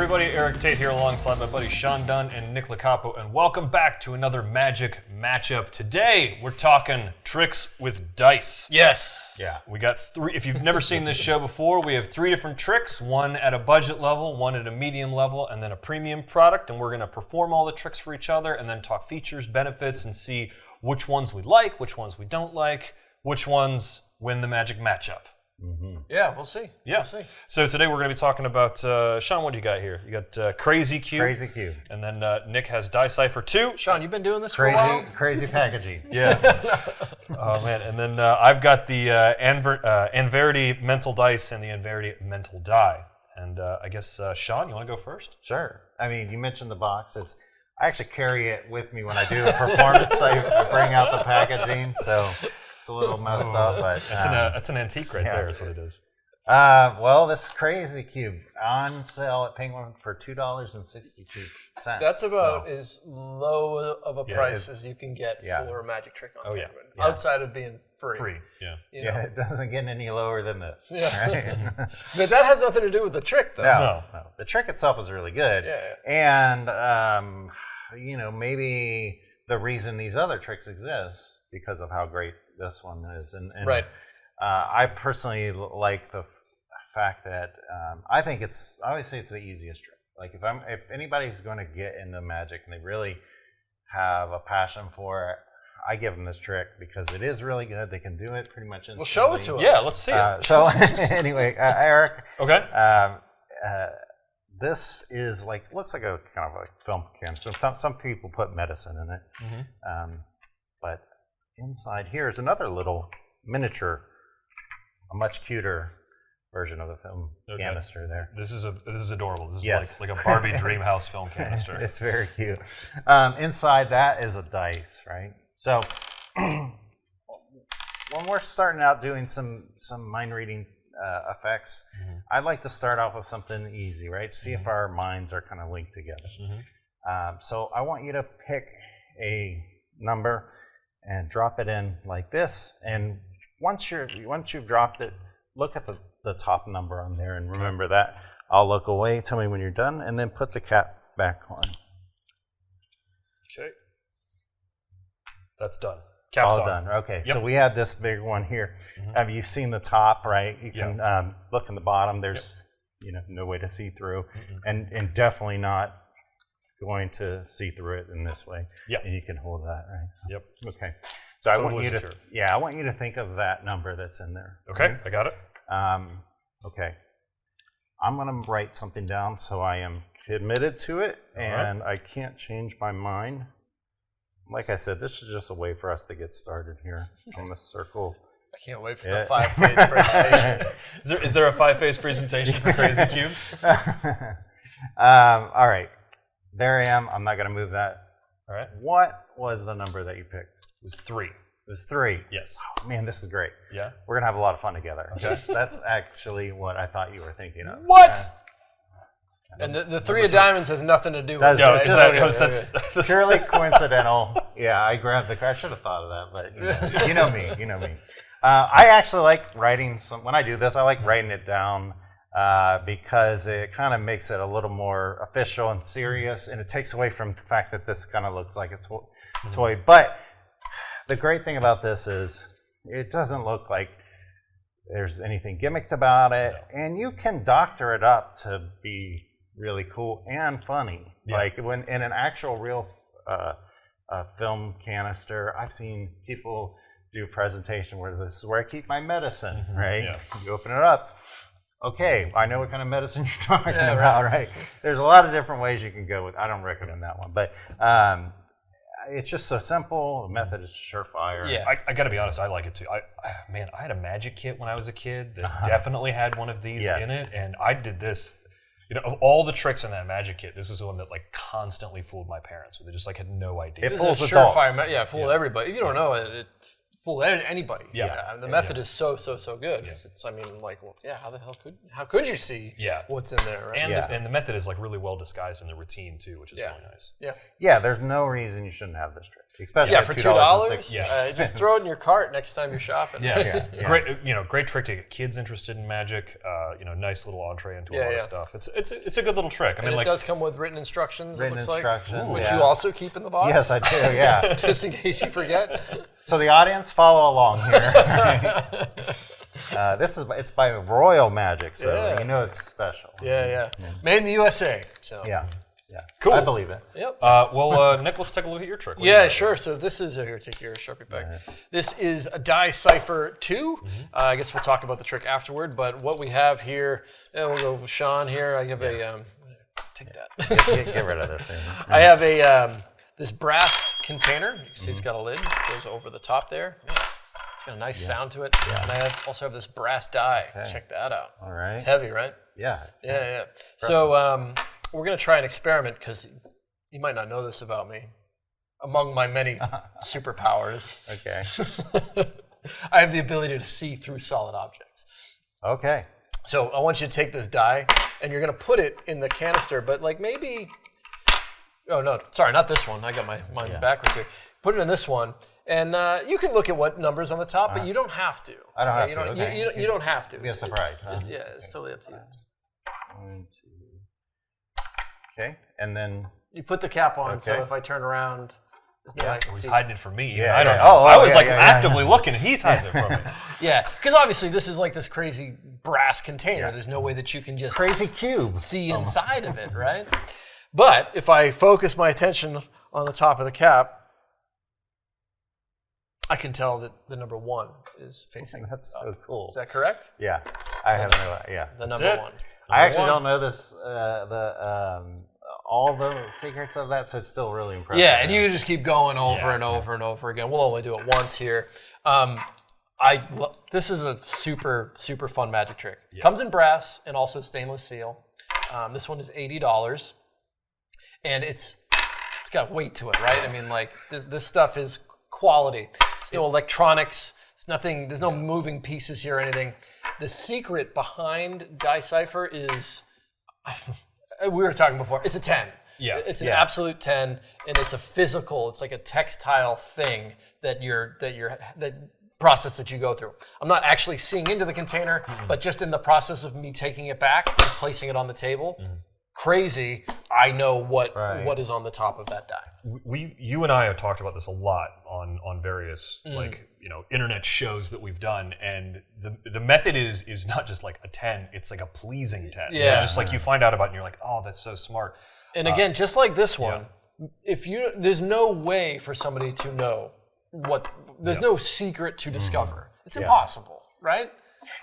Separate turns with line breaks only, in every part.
everybody? Eric Tate here alongside my buddy Sean Dunn and Nick Licapo, and welcome back to another Magic Matchup. Today, we're talking tricks with dice.
Yes.
Yeah, we got three. If you've never seen this show before, we have three different tricks, one at a budget level, one at a medium level, and then a premium product, and we're going to perform all the tricks for each other and then talk features, benefits, and see which ones we like, which ones we don't like, which ones win the Magic Matchup.
Mm-hmm. Yeah, we'll see.
Yeah.
We'll see.
So today we're going to be talking about, Sean, what do you got here? You got Crazy Cube.
Crazy Cube.
And then Nick has Cipher 2.
Sean, you've been doing this for a while?
Crazy packaging.
Yeah. Oh, man. And then I've got the Anverity Mental Dice and the Anverity Mental Die. And I guess, Sean, you want to go first?
Sure. I mean, you mentioned the boxes. I actually carry it with me when I do a performance. I bring out the packaging, so it's a little messed up. But
that's an antique right there is what it is.
Well, this Crazy Cube on sale at Penguin for $2.62.
That's about as low of a price as you can get for a magic trick on Penguin.
Yeah.
Outside of being free.
Yeah.
It doesn't get any lower than this.
Yeah.
Right?
But that has nothing to do with the trick, though.
No. The trick itself is really good.
Yeah.
And, maybe the reason these other tricks exist because of how great this one is. And
right.
I personally like the fact that I always say it's the easiest trick. Like if anybody's going to get into magic and they really have a passion for it, I give them this trick because it is really good. They can do it pretty much instantly.
Well, show it to us.
Yeah, let's see it.
So anyway, Eric.
Okay.
This is looks like a kind of a film canister. Some people put medicine in it, but inside here is another little miniature, a much cuter version of the film canister there.
This is adorable. This is like a Barbie Dreamhouse film canister.
It's very cute. Inside that is a dice, right? So when we're starting out doing some mind reading effects, I'd like to start off with something easy, right? See if our minds are kind of linked together. So I want you to pick a number and drop it in like this. And once you've dropped it, look at the top number on there and remember that. I'll look away, tell me when you're done, and then put the cap back on.
Okay. That's done. Cap's
all
on.
done. Okay,
Yep.
so we had this big one here. You've seen the top, right? You can look in the bottom. There's no way to see through, and definitely not going to see through it in this way.
Yep.
And you can hold that, right? So,
Yep.
Okay. So I want
Totally
you to
secure.
I want you to think of that number that's in there.
Okay,
right?
I got it.
Okay. I'm going to write something down so I am committed to it, and I can't change my mind. Like I said, this is just a way for us to get started here. I'm going to circle.
I can't wait for the 5-phase presentation.
Is there a 5-phase presentation for Crazy Cube?
All right. There I am. I'm not going to move that.
All right.
What was the number that you picked?
It was 3.
It was 3.
Yes.
Oh, man, this is great.
Yeah.
We're going to have a lot of fun together. That's actually what I thought you were thinking of.
What?
And the 3 of diamonds has nothing to do with
Does
it.
it?
Right?
That's
Purely coincidental. Yeah, I grabbed the card. I should have thought of that, but you know me. You know me. I actually like writing when I do this, I like writing it down because it kind of makes it a little more official and serious, and it takes away from the fact that this kind of looks like a toy. But the great thing about this is it doesn't look like there's anything gimmicked about it, and you can doctor it up to be really cool and funny. Like when in an actual real film canister, I've seen people do a presentation where this is where I keep my medicine, right?
Yeah.
You open it up. Okay, I know what kind of medicine you're talking about, right? There's a lot of different ways you can go with. I don't recommend that one, but it's just so simple. The method is surefire.
Yeah.
I got to be honest, I like it too. I had a magic kit when I was a kid that definitely had one of these in it, and I did this. Of all the tricks in that magic kit, this is the one that constantly fooled my parents. They just had no idea.
It
It's
fools
a
adults.
surefire, fooled everybody. If you don't know it, it fool anybody. The method is so good.
Yeah.
It's, I mean, like, well, how could you see what's in there, right?
And the method is like really well disguised in the routine too, which is really nice.
Yeah, there's no reason you shouldn't have this trick, especially
for
$2.
Just throw it in your cart next time you're shopping.
Great trick to get kids interested in magic. Nice little entree into a lot of stuff. It's a good little trick. I mean,
it does come with written instructions. Which
yeah.
you also keep in the box.
Yes, I do. Yeah,
just in case you forget.
So the audience, follow along here. It's by Royal Magic, so you know it's special.
Yeah. Made in the USA. So
yeah.
Cool.
I believe it.
Yep.
Nick, let's take a look at your trick.
Sure. So this is here. Take your Sharpie back. Right. This is a die Cipher 2. I guess we'll talk about the trick afterward. But what we have here, we'll go with Sean here. I have a take that.
Get rid of this.
I have a this brass container. You can see it's got a lid. Goes over the top there. It's got a nice sound to it. And I also have this brass die. Okay. Check that out.
All right.
It's heavy, right?
Yeah.
Yeah. So we're going to try an experiment because you might not know this about me. Among my many superpowers, I have the ability to see through solid objects.
Okay.
So I want you to take this die, and you're going to put it in the canister, but like maybe... Oh, no, sorry, not this one. I got mine backwards here. Put it in this one, and you can look at what number's on the top, but you don't have to.
I don't have
to. You don't have to.
Be a surprise.
It's totally up to you.
1, 2. Okay, and then
you put the cap on, so if I turn around, there's no I can
he's
see.
hiding it from me.
Yeah,
I don't know. I was actively looking, and he's hiding it from me.
Yeah, because obviously this is like this crazy brass container. There's no way that you can just
crazy cube
see inside of it, right? But if I focus my attention on the top of the cap, I can tell that the number 1 is facing.
That's
up.
so cool.
Is that correct?
Yeah, I have no idea.
The number 1.
I actually don't know this. All the secrets of that, so it's still really impressive.
Yeah, and you can just keep going over and over and over again. We'll only do it once here. This is a super fun magic trick. Yeah. Comes in brass and also stainless steel. This one is $80, and it's got weight to it, right? I mean, like this stuff is quality. There's no electronics. There's no moving pieces here or anything. The secret behind Die Cipher is, we were talking before, it's a 10.
Yeah.
It's an absolute 10, and it's a physical, it's like a textile thing that process that you go through. I'm not actually seeing into the container, but just in the process of me taking it back and placing it on the table, crazy, I know what is on the top of that die.
You and I have talked about this a lot on various internet shows that we've done, and the method is not just like a 10, it's like a pleasing 10.
Yeah.
Just like you find out about it and you're like, oh, that's so smart.
And again, just like this one, there's no way for somebody to know there's no secret to discover. It's impossible, right?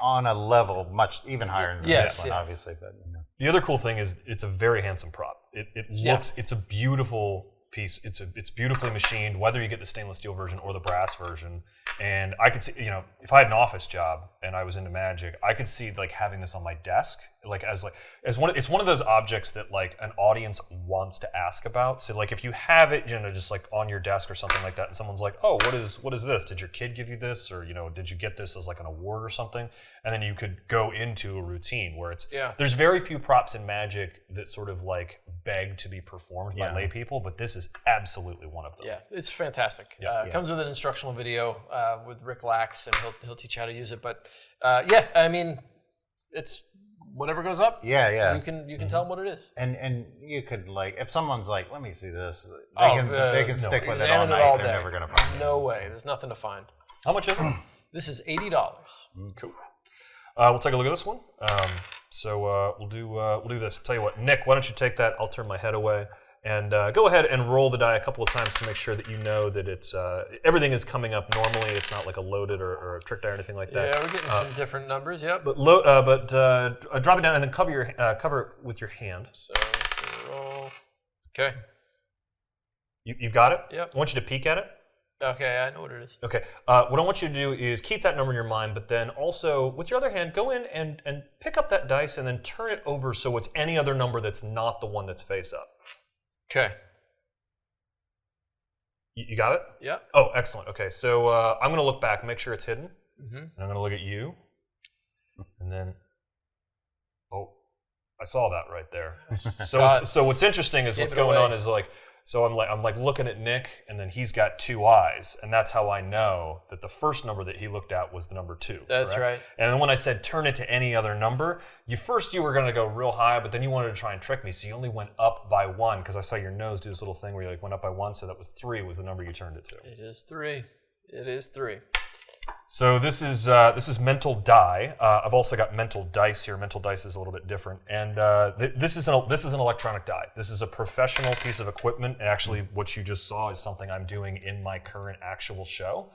On a level much even higher than this one, obviously. But
the other cool thing is it's a very handsome prop. It looks, it's a beautiful piece. It's beautifully machined, whether you get the stainless steel version or the brass version. And I could see, if I had an office job and I was into magic, I could see like having this on my desk, it's one of those objects that like an audience wants to ask about. So like if you have it, just like on your desk or something like that, and someone's like, oh, what is this? Did your kid give you this? Or, did you get this as like an award or something? And then you could go into a routine where there's very few props in magic that sort of like beg to be performed by lay people, but this is absolutely one of them.
Yeah, it's fantastic. It comes with an instructional video with Rick Lax, and he'll teach you how to use it. But I mean, it's whatever goes up.
Yeah.
You can tell them what it is.
And you could like, if someone's like, let me see this, they can stick with it all night. They're never gonna find it.
No way. There's nothing to find.
How much is it?
This is $80.
Cool. We'll take a look at this one. So we'll do this. Tell you what, Nick, why don't you take that? I'll turn my head away. And go ahead and roll the die a couple of times to make sure that you know that it's everything is coming up normally. It's not like a loaded or a trick die or anything like that.
Yeah, we're getting some different numbers. Yep.
But drop it down and then cover it with your hand.
So roll. Okay.
You've got it.
Yep.
I want you to peek at it.
Okay, I know what it is.
Okay. What I want you to do is keep that number in your mind, but then also with your other hand, go in and pick up that dice and then turn it over so it's any other number that's not the one that's face up.
Okay.
You got it?
Yeah.
Oh, excellent. Okay, so I'm going to look back, make sure it's hidden. And I'm going to look at you. And then, I saw that right there. So what's interesting is what's going on is so I'm like looking at Nick, and then he's got 2 eyes, and that's how I know that the first number that he looked at was the number 2.
That's
correct?
right.
And then when I said turn it to any other number, you were going to go real high, but then you wanted to try and trick me, so you only went up by 1 because I saw your nose do this little thing where you like went up by 1, so that was 3 was the number you turned it to.
It is 3. It is 3.
So this is mental die. I've also got mental dice here. Mental dice is a little bit different, and this is an electronic die. This is a professional piece of equipment. And actually, what you just saw is something I'm doing in my current actual show.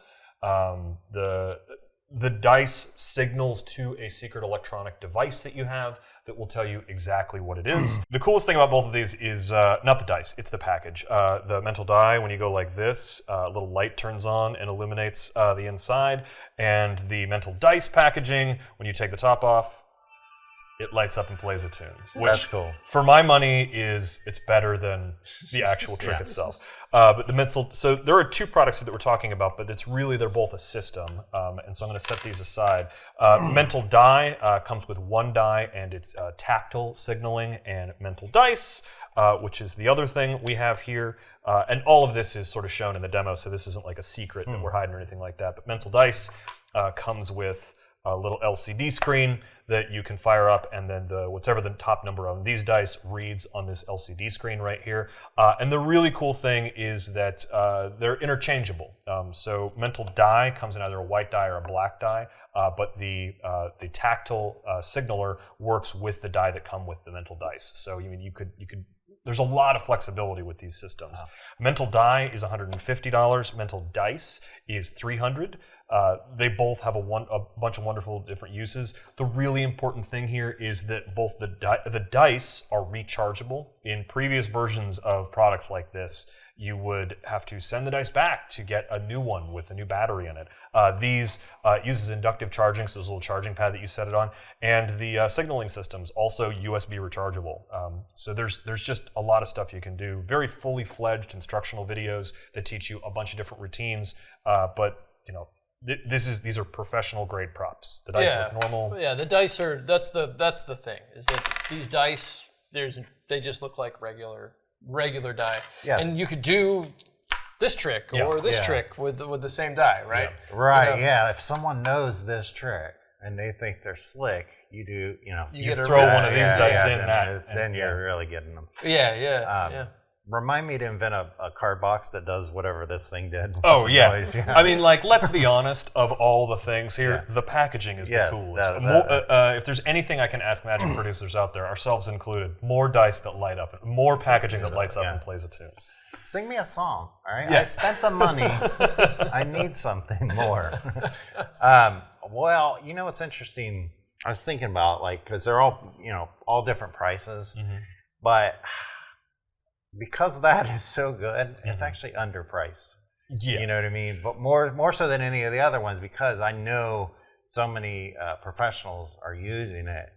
The dice signals to a secret electronic device that you have that will tell you exactly what it is. The coolest thing about both of these is not the dice, it's the package. The mental die, when you go like this, a little light turns on and illuminates the inside. And the mental dice packaging, when you take the top off, it lights up and plays a tune. Which,
That's cool.
for my money, it's better than the actual trick itself. But the mental, so there are 2 products that we're talking about, but they're both a system. And so I'm going to set these aside. Mental die comes with 1 die, and it's tactile signaling, and mental dice, which is the other thing we have here. And all of this is sort of shown in the demo, so this isn't like a secret that we're hiding or anything like that. But mental dice comes with a little LCD screen that you can fire up, and then whatever the top number on these dice reads on this LCD screen right here. And the really cool thing is that they're interchangeable. So mental die comes in either a white die or a black die, but the tactile signaler works with the die that come with the mental dice. So you could. There's a lot of flexibility with these systems. Wow. Mental die is $150. Mental dice is $300. They both have a bunch of wonderful different uses. The really important thing here is that both the dice are rechargeable. In previous versions of products like this, you would have to send the dice back to get a new one with a new battery in it. These uses inductive charging, so there's a little charging pad that you set it on, and the signaling system's also USB rechargeable. So there's just a lot of stuff you can do. Very fully fledged instructional videos that teach you a bunch of different routines, but these are professional grade props. The dice look normal.
Yeah, the dice are that's the thing is that these dice they just look like regular die. Yeah. And you could do this trick or this trick with the same die, right?
Yeah. Right. Yeah. If someone knows this trick and they think they're slick, you
throw one of these dice in
then you're really getting them.
Yeah.
Remind me to invent a card box that does whatever this thing did.
Oh, yeah. I mean, let's be honest, of all the things here, the packaging is the coolest. If there's anything I can ask magic producers out there, ourselves included, more dice that light up, more packaging that lights up and plays a tune.
Sing me a song, all right? Yeah. I spent the money. I need something more. Well, what's interesting? I was thinking about, because they're all different prices, but because that is so good, it's actually underpriced. Yeah. You know what I mean? But more so than any of the other ones, because I know so many professionals are using it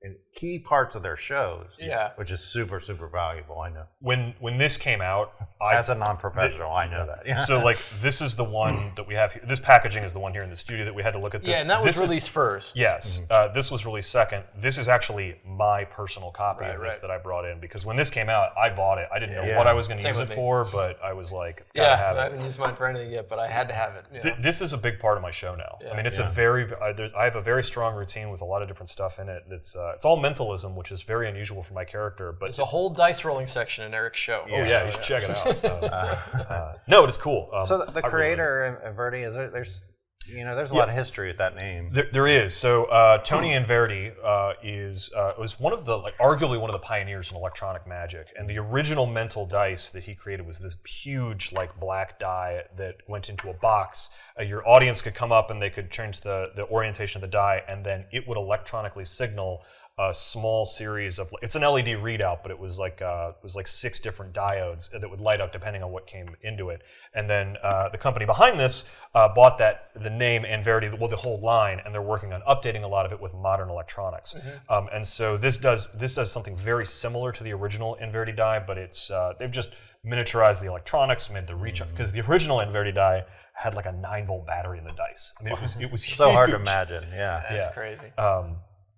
in key parts of their shows. Yeah. Which is super, super valuable, I know.
When this came out,
as a non-professional, I know that. Yeah.
So this is the one that we have here. This packaging is the one here in the studio that we had to look at this.
Yeah, and that was released first.
Yes. This was released second. This is actually my personal copy of this that I brought in, because when this came out, I bought it. I didn't know what I was going to use it for, but I was like, gotta have it.
I haven't used mine for anything yet, but I had to have it.
This is a big part of my show now. Yeah. I mean, it's I have a very strong routine with a lot of different stuff in it. It's all mentalism, which is very unusual for my character. But
there's a whole dice rolling section in Eric's show.
Oh yeah, you should check it out. No, it's cool.
So the creator, Verdi, there's a lot of history with that name.
There is. So Tony Anverdi was one of the arguably one of the pioneers in electronic magic, and the original mental dice that he created was this huge black die that went into a box. Your audience could come up and they could change the orientation of the die, and then it would electronically signal a small series of, it's an LED readout, but it was like 6 different diodes that would light up depending on what came into it. And then the company behind this bought the name and Verity, well, the whole line, and they're working on updating a lot of it with modern electronics. And so this does something very similar to the original Inverity die, but it's they've just miniaturized the electronics, made the reach because the original Inverity die had like a 9-volt battery in the dice. I mean, it was
so hard to
huge.
imagine. Yeah,
That's crazy.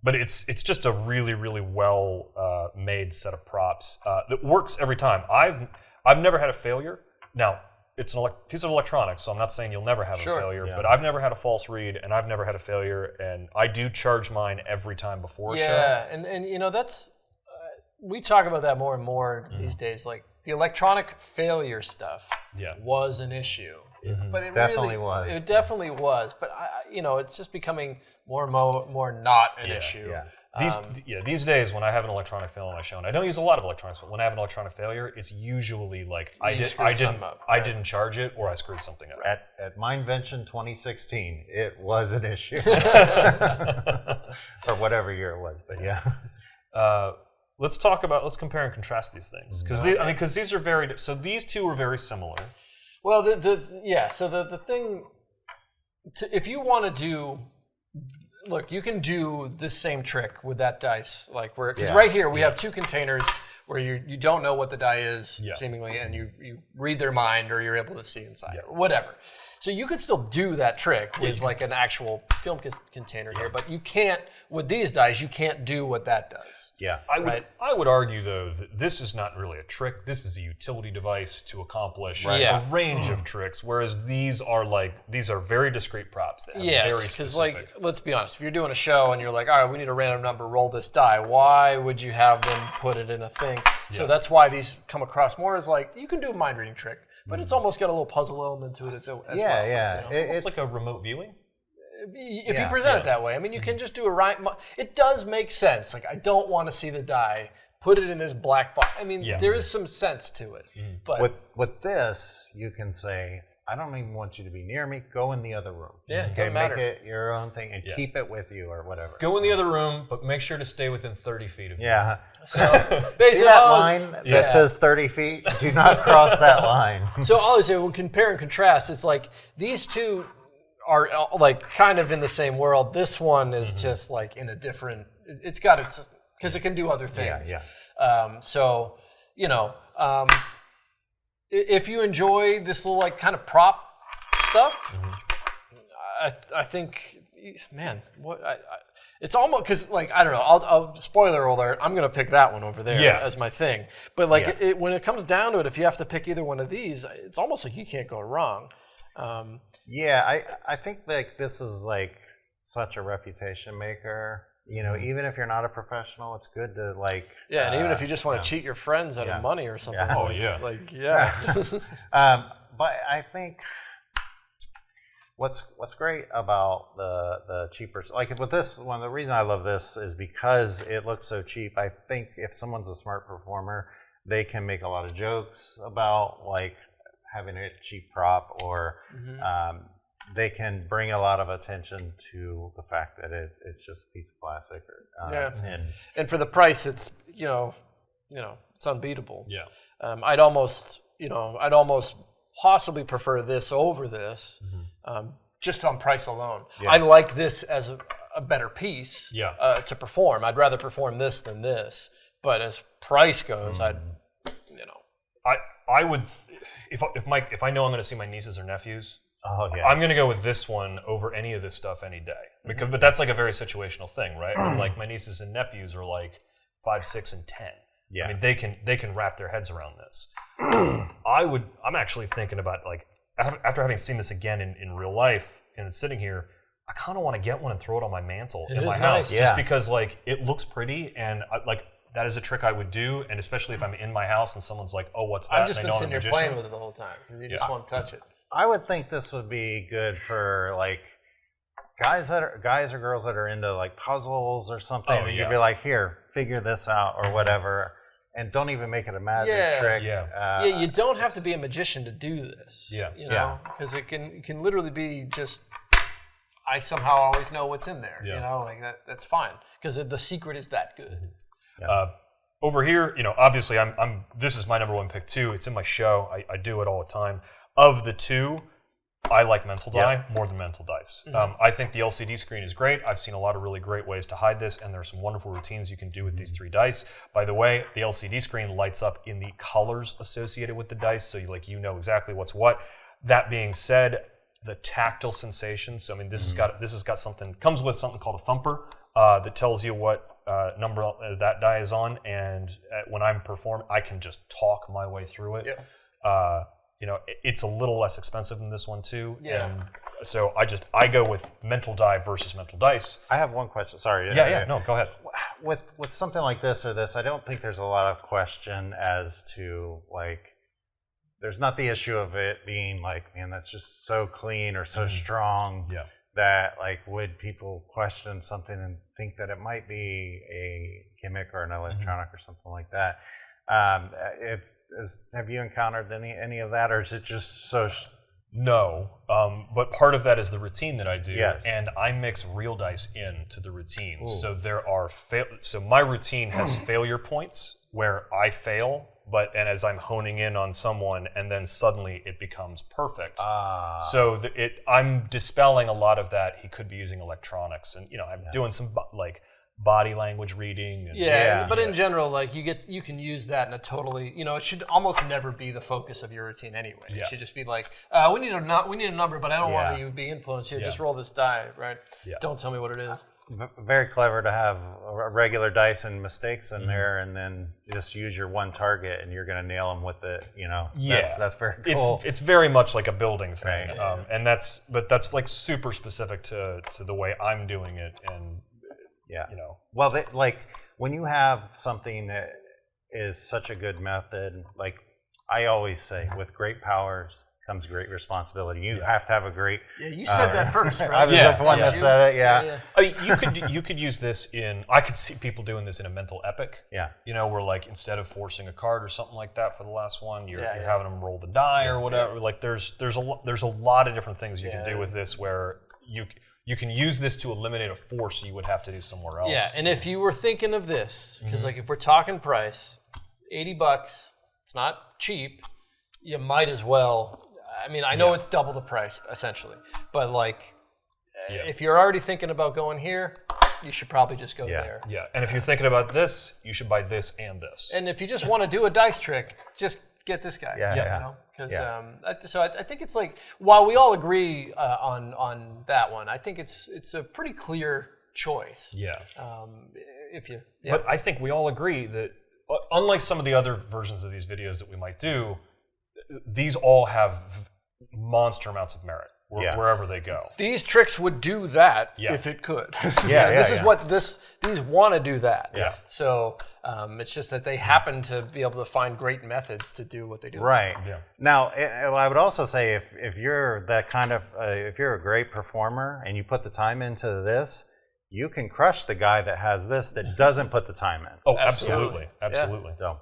But it's just a really, really well made set of props that works every time. I've never had a failure. Now, it's a piece of electronics, so I'm not saying you'll never have a failure, but I've never had a false read, and I've never had a failure, and I do charge mine every time before a show.
Yeah, and you know, that's, we talk about that more and more these days. Like, the electronic failure stuff was an issue. But it
definitely
really
was.
It definitely was. But, you know, it's just becoming more and more not an issue.
Yeah.
These days when I have an electronic failure on my show, and I don't use a lot of electronics, but when I have an electronic failure, it's usually like I didn't charge it or I screwed something up.
At Mindvention 2016, it was an issue, or whatever year it was. But yeah,
let's compare and contrast these things because these are very. So these two are very similar.
Well, so the thing, if you want to do. Look, you can do this same trick with that dice, like because right here we have two containers where you don't know what the die is seemingly, and you read their mind or you're able to see inside or whatever. So you could still do that trick with like an actual film container here, but you can't with these dice. You can't do what that does.
Yeah,
I would argue though that this is not really a trick. This is a utility device to accomplish a range of tricks. Whereas these are very discrete props. That have very
because
specific.
like let's be honest, if you're doing a show and you're like, all right, we need a random number, roll this die. Why would you have them put it in a thing? So that's why these come across more as like you can do a mind reading trick. But it's almost got a little puzzle element to it as well.
Yeah.
It's like a remote viewing.
If you present it that way, I mean, you can just do a right. It does make sense. Like, I don't want to see the die. Put it in this black box. I mean, there is some sense to it. But
with this, you can say, I don't even want you to be near me. Go in the other room.
Yeah, it doesn't matter.
Make it your own thing and keep it with you or whatever.
Go in the other room, but make sure to stay within 30 feet of me.
Yeah.
So
See that line that says 30 feet? Do not cross that line.
So all I say, when compare and contrast, it's like these two are like kind of in the same world. This one is just like in a different. It's got its because it can do other things. So you know. If you enjoy this little like kind of prop stuff, I think, man, it's almost because like I don't know. I'll spoiler alert. I'm gonna pick that one over there as my thing. But like when it comes down to it, if you have to pick either one of these, it's almost like you can't go wrong.
I think like this is like such a reputation maker. You know, even if you're not a professional, it's good to like.
Yeah, and even if you just want to cheat your friends out of money or something.
But I think what's great about the cheaper, like with this one, the reason I love this is because it looks so cheap. I think if someone's a smart performer, they can make a lot of jokes about like having a cheap prop or. They can bring a lot of attention to the fact that it's just a piece of plastic.
And for the price, it's you know, it's unbeatable.
Yeah.
I'd almost possibly prefer this over this, just on price alone. I like this as a better piece to perform. I'd rather perform this than this. But as price goes, I
would if I know I'm going to see my nieces or nephews.
Oh, yeah.
I'm going to go with this one over any of this stuff any day. But that's like a very situational thing, right? Like my nieces and nephews are like 5, 6, and 10. Yeah. I mean, they can wrap their heads around this. I'm actually thinking about like after having seen this again in real life and sitting here, I kind of want to get one and throw it on my mantle in my house, just because like it looks pretty and like that is a trick I would do, and especially if I'm in my house and someone's like, "Oh, what's that?"
I've just been sitting here playing with it the whole time because you just want to touch it.
I would think this would be good for like guys or girls that are into like puzzles or something. You'd be like, here, figure this out or whatever, and don't even make it a magic trick.
You don't have to be a magician to do this. You know, because it can literally be just I somehow always know what's in there. You know, like that's fine because the secret is that good.
Over here, you know, obviously, this is my number one pick too. It's in my show. I do it all the time. Of the two, I like mental die more than mental dice. I think the LCD screen is great. I've seen a lot of really great ways to hide this, and there are some wonderful routines you can do with these 3 dice. By the way, the LCD screen lights up in the colors associated with the dice, so you know exactly what's what. That being said, the tactile sensation. So I mean, this has got something, comes with something called a thumper that tells you what number that die is on, and when I'm performing, I can just talk my way through it. You know, it's a little less expensive than this one too. And so I go with mental die versus mental dice.
I have one question. Sorry.
No, go ahead.
With something like this or this, I don't think there's a lot of question as to like. There's not the issue of it being like, man, that's just so clean or so strong that like, would people question something and think that it might be a gimmick or an electronic or something like that? Have you encountered any of that, or is it just so?
No, but part of that is the routine that I do,
Yes.
and I mix real dice into the routine. So there are so my routine has failure points where I fail. And as I'm honing in on someone, and then suddenly it becomes perfect. So I'm dispelling a lot of that. He could be using electronics, and I'm doing some like body language reading. And,
but in general, like you can use that in a totally, it should almost never be the focus of your routine anyway. It should just be like, we need a number, but I don't want you to be influenced here. Just roll this die, right? Don't tell me what it is.
Very clever to have a regular dice and mistakes in there, and then just use your one target, and you're going to nail them with it. That's very cool.
It's very much like a building thing,
Right.
and that's like super specific to the way I'm doing it, and
Well, like when you have something that is such a good method, like I always say, with great powers comes great responsibility. You have to have a great.
Yeah, you said that first, right?
I was the one that said it. Yeah.
I mean, you could use this in. I could see people doing this in a mental epic.
Yeah.
Where like instead of forcing a card or something like that for the last one, you're having them roll the die or whatever. Yeah. Like there's a lot of different things you can do with this where you can use this to eliminate a force you would have to do somewhere else.
Yeah, and if you were thinking of this, because like if we're talking price, $80, it's not cheap. You might as well. I mean, I know it's double the price essentially, but like if you're already thinking about going here, you should probably just go there.
Yeah, and if you're thinking about this, you should buy this and this.
And if you just want to do a dice trick, just get this guy. So I think it's like, while we all agree on that one, I think it's a pretty clear choice.
Yeah.
But
I think we all agree that unlike some of the other versions of these videos that we might do, these all have monster amounts of merit wherever they go.
These tricks would do that if it could. This is what these want to do that.
Yeah.
So it's just that they happen to be able to find great methods to do what they do.
Right.
Yeah.
Now, I would also say if you're that kind of if you're a great performer and you put the time into this, you can crush the guy that has this that doesn't put the time in.
Oh, absolutely.
Yeah. So.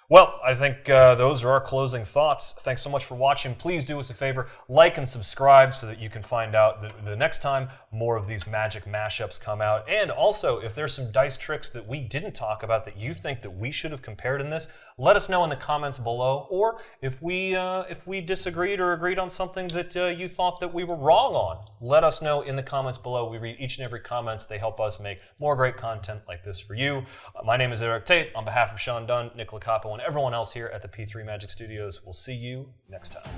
Well, I think those are our closing thoughts. Thanks so much for watching. Please do us a favor, like and subscribe so that you can find out the next time more of these magic mashups come out. And also, if there's some dice tricks that we didn't talk about that you think that we should have compared in this, let us know in the comments below. Or if we disagreed or agreed on something that you thought that we were wrong on, let us know in the comments below. We read each and every comment. They help us make more great content like this for you. My name is Eric Tate. On behalf of Sean Dunn, Nick Lacapo, and everyone else here at the P3 Magic Studios, we'll see you next time.